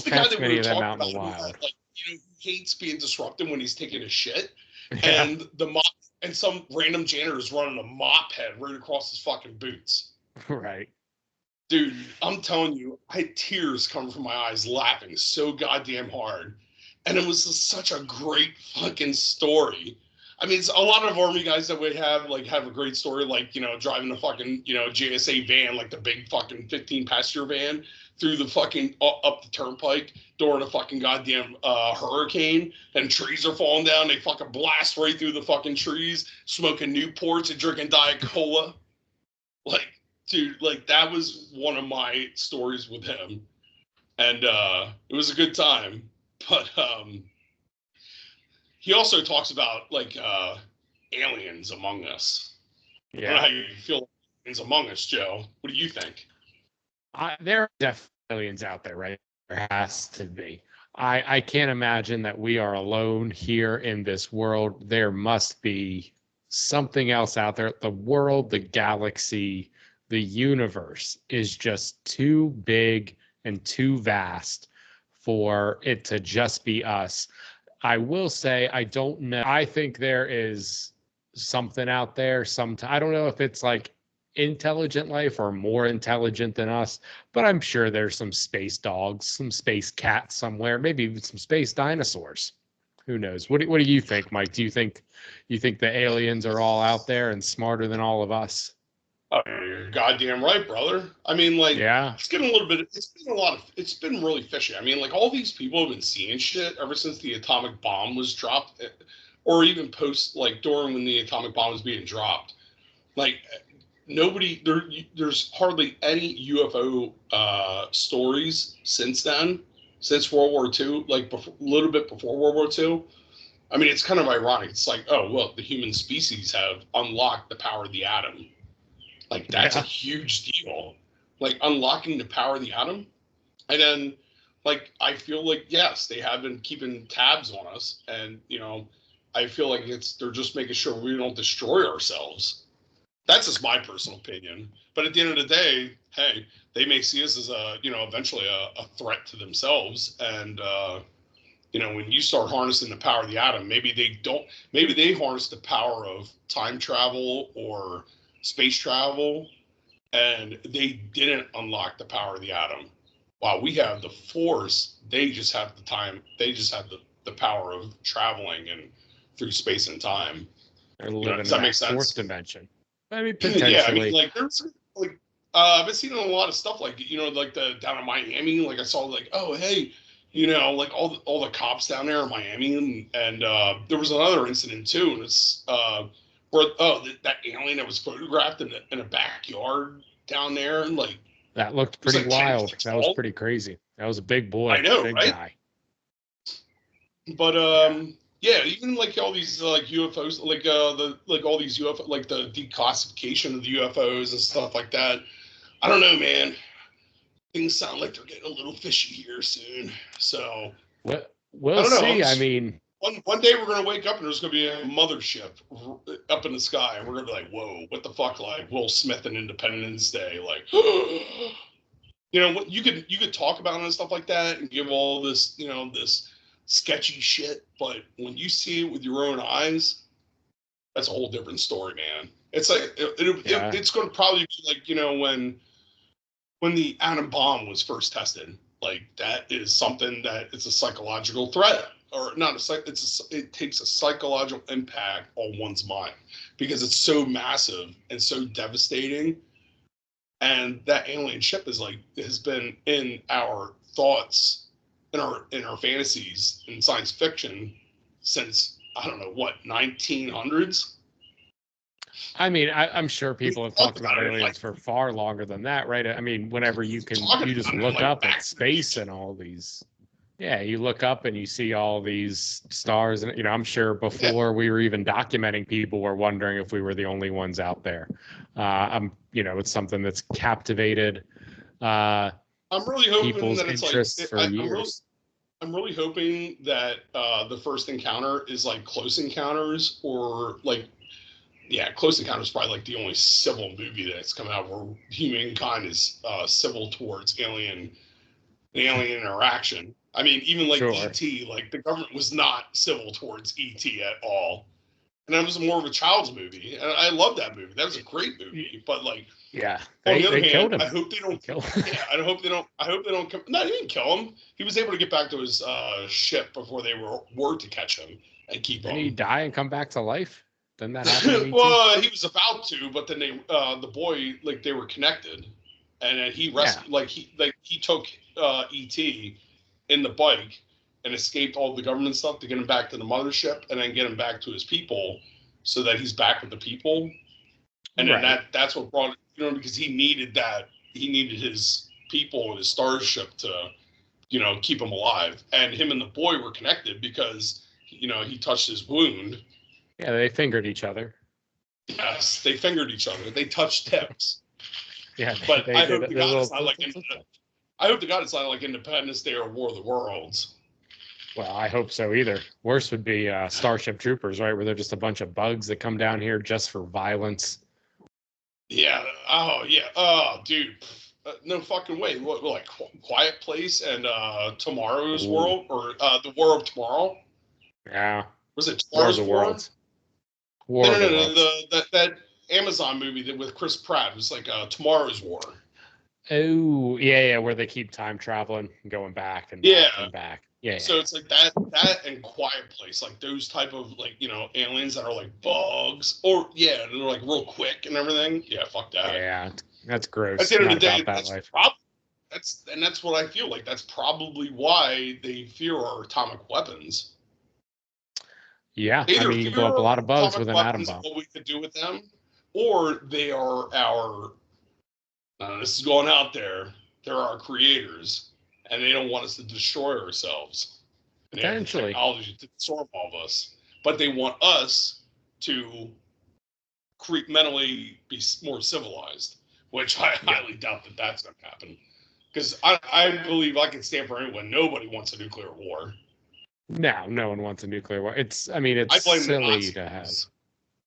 guy that we were talking about. Like, you know, he hates being disrupted when he's taking a shit. Yeah. And the mop and some random janitor is running a mop head right across his fucking boots. Right. Dude, I'm telling you, I had tears coming from my eyes laughing so goddamn hard. And it was just such a great fucking story. I mean, it's a lot of Army guys that we have a great story, like, you know, driving a fucking, you know, JSA van, like the big fucking 15-passenger van through the fucking up the turnpike during a fucking goddamn hurricane, and trees are falling down. They fucking blast right through the fucking trees, smoking Newports and drinking Diet Cola. Like, dude, like, that was one of my stories with him. And it was a good time. But he also talks about, like, aliens among us. Yeah. I don't know how you feel aliens among us, Joe. What do you think? There are definitely aliens out there, right? There has to be. I can't imagine that we are alone here in this world. There must be something else out there. The world, the galaxy, the universe is just too big and too vast for it to just be us. I will say, I don't know. I think there is something out there. I don't know if it's like intelligent life or more intelligent than us, but I'm sure there's some space dogs, some space cats somewhere, maybe even some space dinosaurs. Who knows? What do you think, Mike? Do you think the aliens are all out there and smarter than all of us? Oh, you're goddamn right, brother. I mean, like, yeah, it's been really fishy. I mean, like, all these people have been seeing shit ever since the atomic bomb was dropped, or even post, like, during when the atomic bomb was being dropped. Like, there's hardly any UFO stories since then, since World War II, like, a little bit before World War II. I mean, it's kind of ironic. It's like, oh, well, the human species have unlocked the power of the atom. Like, that's a huge deal. Like, unlocking the power of the atom. And then, like, I feel like, yes, they have been keeping tabs on us. And, you know, I feel like they're just making sure we don't destroy ourselves. That's just my personal opinion. But at the end of the day, hey, they may see us as eventually a threat to themselves. And, you know, when you start harnessing the power of the atom, maybe they harness the power of time travel or space travel, and they didn't unlock the power of the atom. While we have the force, they just have the time. They just have the power of traveling and through space and time. They're living in that fourth dimension. I mean, potentially. Yeah, I mean, like, there's like I've been seeing a lot of stuff, like, you know, like down in Miami. Like, I saw, like, oh, hey, you know, like all the cops down there in Miami, and there was another incident too, and it's that alien that was photographed in a backyard down there, and, like, that looked pretty wild. That was pretty crazy. That was a big boy. I know, big right? Guy. But yeah, even like all these like UFOs, like all these UFO, like the declassification of the UFOs and stuff like that. I don't know, man. Things sound like they're getting a little fishy here soon. So we'll see. I mean, one day we're gonna wake up and there's gonna be a mothership up in the sky, and we're gonna be like, "Whoa, what the fuck?" Like Will Smith and Independence Day, like, you know, what you could talk about it and stuff like that, and give all this, you know, this sketchy shit, but when you see it with your own eyes, that's a whole different story, man. It's like it's going to probably be like, you know, when the atom bomb was first tested. Like, that is something that it's a psychological threat. or not a psych. It takes a psychological impact on one's mind because it's so massive and so devastating. And that alien ship has been in our thoughts, in our fantasies in science fiction since I don't know what 1900s. I mean, I'm sure people have talked about aliens like, for far longer than that, right? I mean, whenever you just look like up at space and all these, yeah, you look up and you see all these stars, and I'm sure before we were even documenting, people were wondering if we were the only ones out there. It's something that's captivated I'm really hoping people's that it's interests for I'm years. really hoping that the first encounter is like Close Encounters, or like, yeah, Close Encounters is probably like the only civil movie that's come out where humankind is civil towards alien interaction. I mean, even like Sure. E.T., like the government was not civil towards E.T. at all. And that was more of a child's movie. And I love that movie. That was a great movie. But like, yeah, on the other killed hand, him. I hope they don't kill him. Yeah, I hope they don't come. No, he didn't kill him. He was able to get back to his ship before they were to catch him and keep him. Did he die and come back to life? Didn't that happen? Well, he was about to, but then the boy, like, they were connected, and then he rescued, he took ET in the bike and escaped all the government stuff to get him back to the mothership, and then get him back to his people, so that he's back with the people. And then that's what brought it, because he needed that. He needed his people and his starship to, keep him alive. And him and the boy were connected because, he touched his wound. Yeah, they fingered each other. Yes, they fingered each other. They touched tips. Yeah, but I hope to God it's not like I hope to God it's not like Independence Day or War of the Worlds. Well, I hope so either. Worse would be Starship Troopers, right? Where they're just a bunch of bugs that come down here just for violence. Yeah. Oh, yeah. Oh, dude. No fucking way. What, like Quiet Place and Tomorrow's World, or The War of Tomorrow? Yeah. Was it Tomorrow's World? No. That Amazon movie with Chris Pratt was like Tomorrow's War. Oh, yeah, where they keep time traveling and going back and back and back. Yeah. So it's like that and Quiet Place, like those type of, like, aliens that are like bugs, or they're like real quick and everything. Yeah, fuck that. Yeah, that's gross. At the end of the day, that's what I feel like. That's probably why they fear our atomic weapons. Yeah, you blow up a lot of bugs with an atom bomb. What we could do with them, or they are our. This is going out there. They're our creators, and they don't want us to destroy ourselves. They have the technology to absorb all of us, but they want us to mentally be more civilized, which I highly doubt that that's going to happen. Because I believe I can stand for anyone. Nobody wants a nuclear war. No one wants a nuclear war. It's silly to have.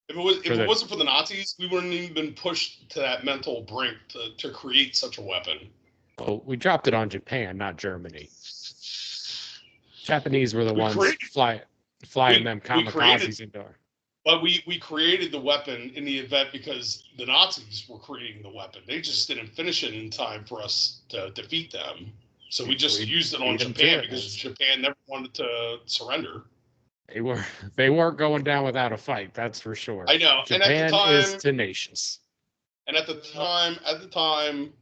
If it wasn't for the Nazis, we wouldn't even been pushed to that mental brink to create such a weapon. Well, we dropped it on Japan, not Germany. Japanese were the ones flying them kamikazes into our. But we created the weapon in the event because the Nazis were creating the weapon. They just didn't finish it in time for us to defeat them. So we just used it on Japan because Japan never wanted to surrender. They weren't going down without a fight, that's for sure. I know. Japan and at the time, is tenacious. And at the time,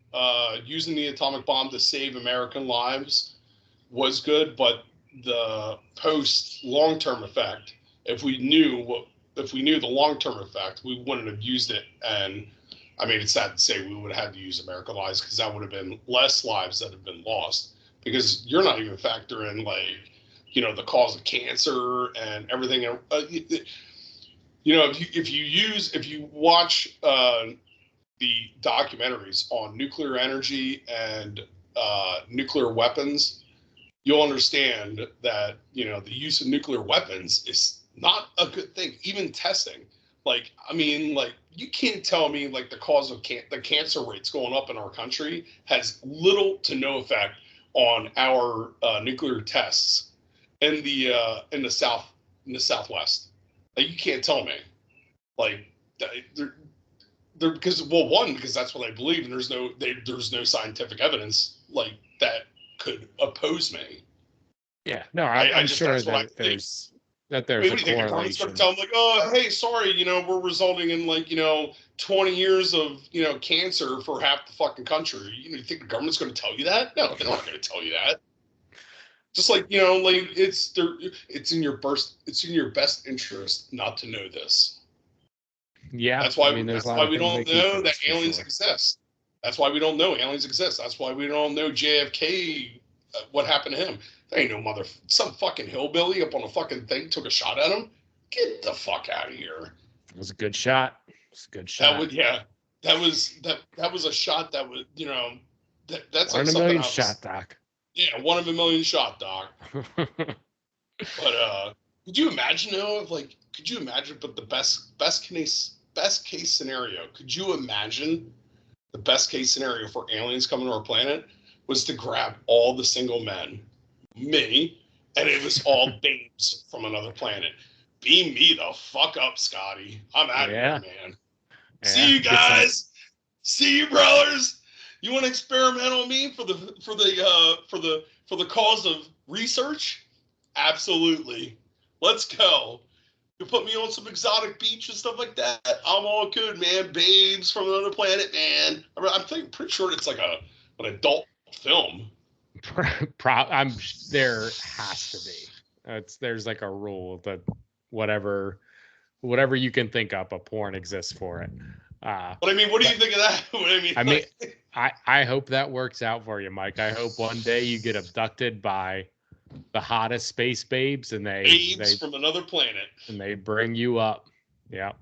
using the atomic bomb to save American lives was good, but the long-term effect, if we knew the long-term effect, we wouldn't have used it. And I mean, it's sad to say we would have had to use American lives, because that would have been less lives that have been lost, because you're not even factoring the cause of cancer and everything. If you watch the documentaries on nuclear energy and nuclear weapons, you'll understand that the use of nuclear weapons is not a good thing. Even testing, you can't tell me the cause of the cancer rates going up in our country has little to no effect on our nuclear tests in the Southwest. You can't tell me, because that's what I believe, and there's no scientific evidence that could oppose me. Yeah, no, I I'm just sure that's what I that think. there's What a do you think the government's going to correlation. tell them like, oh, hey, sorry, we're resulting in like 20 years of cancer for half the fucking country. You think the government's going to tell you that? No, they're not going to tell you that. Just like like it's in your best interest not to know this. Yeah, That's I why mean, there's a that's lot why of we things don't they keep know from that us for aliens sure. exist. That's why we don't know aliens exist. That's why we don't know JFK. What happened to him? There ain't no some fucking hillbilly up on a fucking thing took a shot at him. Get the fuck out of here. It was a good shot. It's a good That shot. was yeah. That was a shot that was that's One like in a something million I was shot, Doc. yeah, one of a million shot, Doc. But could you imagine though? Could you imagine? But the best case scenario. Could you imagine the best case scenario for aliens coming to our planet was to grab all the single men, me, and it was all babes from another planet. Beam me the fuck up, Scotty. I'm out of Yeah. here, man. Yeah, See you get some- guys. See you, brothers. You want to experiment on me for the cause of research? Absolutely. Let's go. You put me on some exotic beach and stuff like that. I'm all good, man. Babes from another planet, man. Pretty sure it's like an adult film. There has to be. There's like a rule that whatever you can think up, a porn exists for it. But I mean, what do you think of that? I mean, I hope that works out for you, Mike. I hope one day you get abducted by the hottest space babes and they from another planet and they bring you up. Yeah.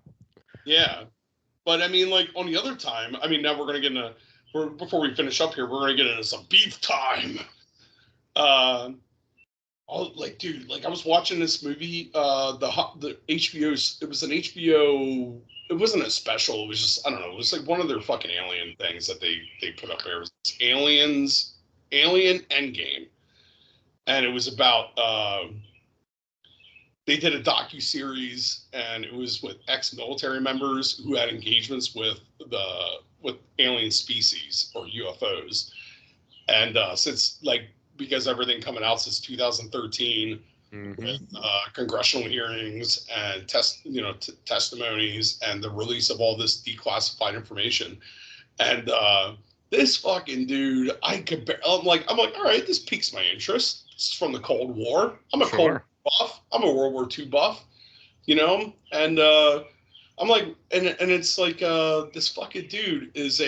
Yeah. But I mean, like on the other time, I mean, now we're gonna get into before we finish up here, we're gonna get into some beef time. Dude, like I was watching this movie, the HBO's. It was an HBO. It wasn't a special. It was just I don't know. It was like one of their fucking alien things that they put up there. It was Alien Endgame, and it was about they did a docu-series and it was with ex-military members who had engagements with alien species or UFOs. And because everything coming out since 2013 with congressional hearings and testimonies and the release of all this declassified information. And this fucking dude, I'm like, all right, this piques my interest. This is from the Cold War. I'm a Cold buff. I'm a World War II buff, and I'm like, and it's like this fucking dude is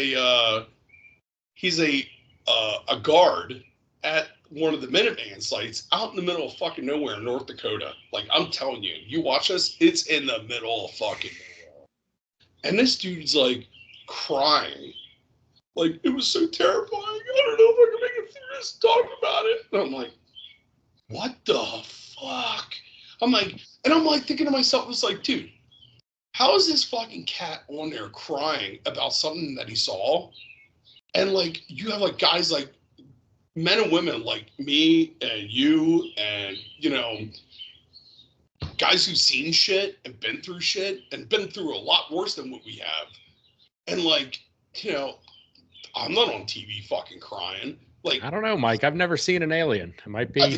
he's a guard at one of the Minuteman sites out in the middle of fucking nowhere in North Dakota. Like I'm telling you, you watch this, it's in the middle of fucking nowhere, and this dude's like crying, like it was so terrifying. I don't know if I can make it through this talking about it. And I'm like, what the fuck? I'm like thinking to myself, it's like, dude, how is this fucking cat on there crying about something that he saw? And like, you have like guys like men and women like me and you and, guys who've seen shit and been through shit and been through a lot worse than what we have. And like, I'm not on TV fucking crying. Like, I don't know, Mike. I've never seen an alien. It might be a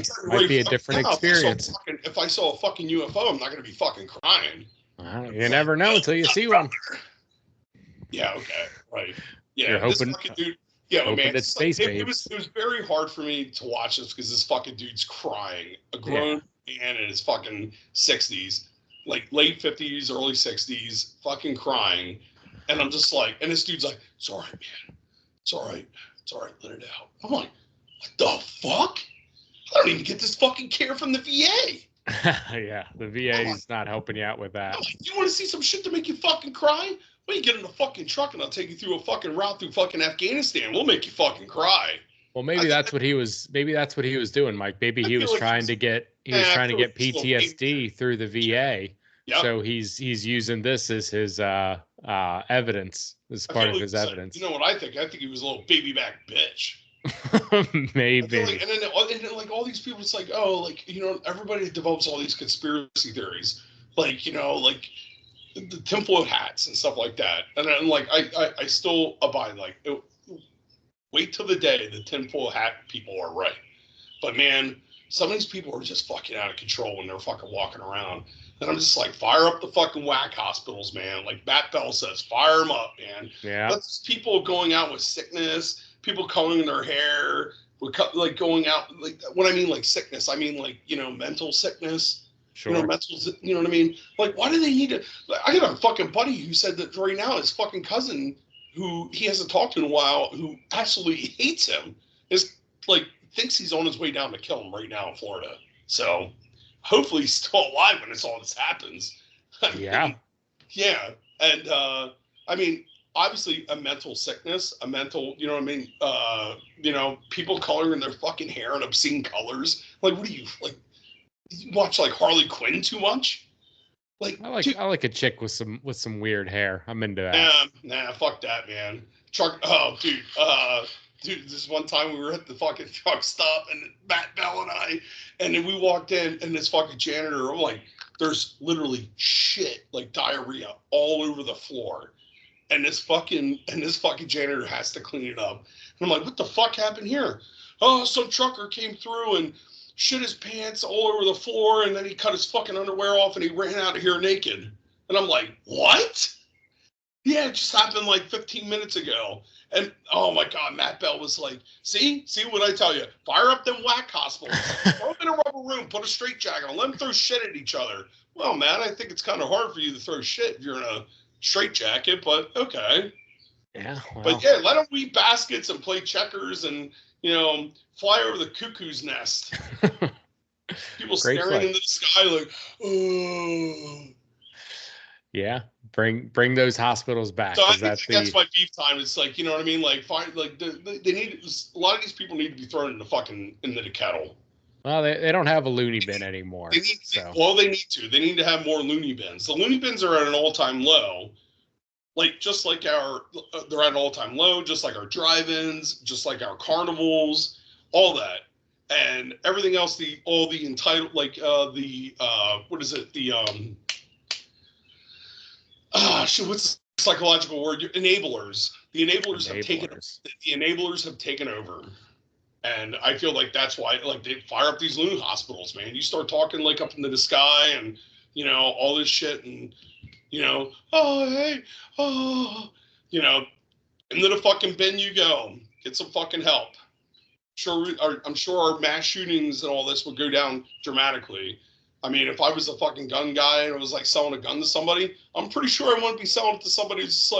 different experience. If I saw a fucking UFO, I'm not going to be fucking crying. You never know until you see one. Yeah. Okay. Right. Yeah. You're hoping, this fucking dude. Yeah, man. It's space it was very hard for me to watch this because this fucking dude's crying. A grown man in his fucking 60s, like late 50s, early 60s, fucking crying. And I'm just like, and this dude's like, it's all right, man. It's all right. It's all right. Let it out. I'm like, what the fuck? I don't even get this fucking care from the VA. Yeah, the VA is not helping you out with that. Like, you want to see some shit to make you fucking cry? Well, you get in the fucking truck and I'll take you through a fucking route through fucking Afghanistan. We'll make you fucking cry. Well, maybe that's what he was doing, Mike. Maybe he was trying to get PTSD through the VA. Yep. So he's using this as his evidence, as part of his evidence. You know what I think? I think he was a little baby back bitch. Maybe. And then like all these people, it's like, oh, like, everybody develops all these conspiracy theories, like, like the tinfoil hats and stuff like that. And then like I still abide, wait till the day the tinfoil hat people are right. But man, some of these people are just fucking out of control when they're fucking walking around. And I'm just like, fire up the fucking whack hospitals, man. Like Matt Bell says, fire them up, man. Yeah. That's people going out with sickness, people coloring their hair, like going out, like what I mean, like sickness. I mean, like, mental sickness. Sure. Mental, you know what I mean? Like, why do they need to? I got a fucking buddy who said that right now his fucking cousin, who he hasn't talked to in a while, who absolutely hates him, is like, thinks he's on his way down to kill him right now in Florida. So hopefully he's still alive when all this happens. Yeah. Yeah. And I mean, obviously a mental sickness, a mental, you know what I mean? People coloring their fucking hair in obscene colors. Like, what do you like? You watch like Harley Quinn too much? Like, I like a chick with some weird hair. I'm into that. Nah, fuck that, man. Dude, this one time we were at the fucking truck stop, and Matt Bell and then we walked in, and this fucking janitor, I'm like, there's literally shit, like diarrhea all over the floor. And this fucking janitor has to clean it up. And I'm like, what the fuck happened here? Oh, some trucker came through and shit his pants all over the floor, and then he cut his fucking underwear off, and he ran out of here naked. And I'm like, what? Yeah, it just happened like 15 minutes ago. And oh my God, Matt Bell was like, see what I tell you? Fire up them whack hospitals. Throw them in a rubber room, put a straitjacket on, let them throw shit at each other. Well, Matt, I think it's kind of hard for you to throw shit if you're in a straitjacket, but okay. Yeah. Well. But yeah, let them weave baskets and play checkers and, fly over the cuckoo's nest. People staring into the sky like, oh. Yeah, bring those hospitals back. So I think that's my beef time. It's like, you know what I mean? Like, they need, a lot of these people need to be thrown into the kettle. Well, they don't have a loony bin anymore. They need to. They need to have more loony bins. The loony bins are at an all-time low. Like, just like they're at an all-time low, just like our drive-ins, just like our carnivals, all that. And everything else, what is it? What's the psychological word? Enablers. The enablers have taken over. And I feel like that's why, like, they fire up these loon hospitals, man. You start talking like up into the sky and, all this shit and, oh, hey, oh, into the fucking bin you go. Get some fucking help. I'm sure our mass shootings and all this would go down dramatically. I mean, if I was a fucking gun guy and I was like selling a gun to somebody, I'm pretty sure I wouldn't be selling it to somebody who's just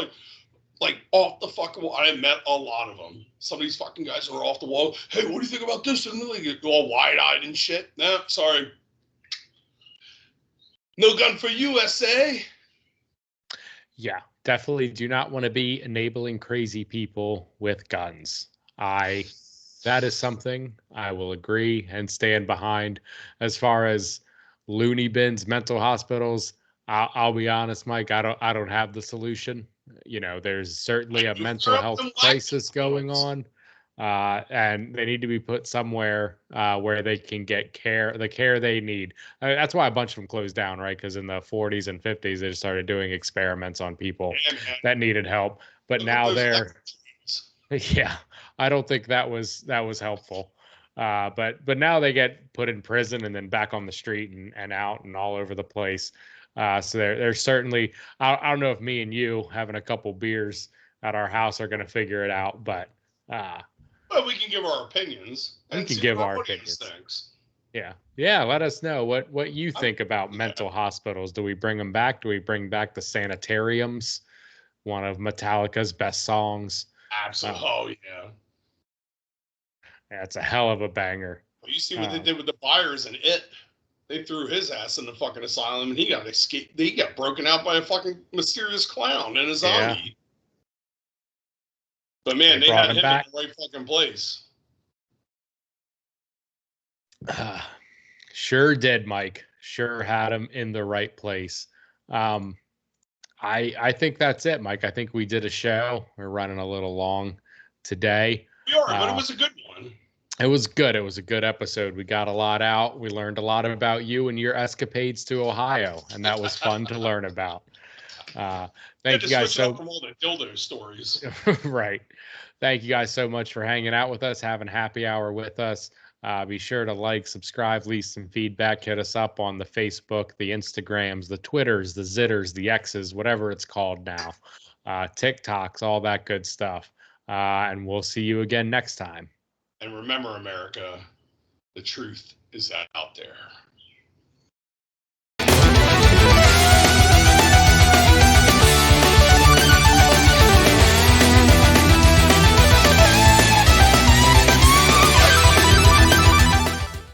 like off the fucking wall. I met a lot of them. Some of these fucking guys are off the wall. Hey, what do you think about this? And they get all wide-eyed and shit. Nah, sorry. No gun for USA. Yeah, definitely do not want to be enabling crazy people with guns. That is something I will agree and stand behind. As far as loony bins, mental hospitals, I'll be honest, Mike, I don't have the solution. There's certainly a mental health crisis going on, and they need to be put somewhere where they can get the care they need. That's why a bunch of them closed down, right? Because in the 40s and 50s, they just started doing experiments on people that needed help. But now yeah, I don't think that was helpful. But now they get put in prison and then back on the street and out and all over the place. So there's certainly, I don't know if me and you having a couple beers at our house are going to figure it out, but well, we can give our opinions. We can give our opinions. Yeah. Let us know what you think about mental hospitals. Do we bring them back? Do we bring back the sanitariums? One of Metallica's best songs. Absolutely. Oh yeah. Yeah, it's a hell of a banger. You see what they did with the Byers and It. They threw his ass in the fucking asylum, and he got escaped. He got broken out by a fucking mysterious clown and a zombie. Yeah. But man, they had him in the right fucking place. Sure did, Mike. Sure had him in the right place. I think that's it, Mike. I think we did a show. We're running a little long today. We are, but it was a good one. It was good. It was a good episode. We got a lot out. We learned a lot about you and your escapades to Ohio, and that was fun to learn about. Thank you guys from all the dildo stories. Right. Thank you guys so much for hanging out with us, having happy hour with us. Be sure to like, subscribe, leave some feedback. Hit us up on the Facebook, the Instagrams, the Twitters, the Zitters, the X's, whatever it's called now, TikToks, all that good stuff. And we'll see you again next time. And remember, America, the truth is out there.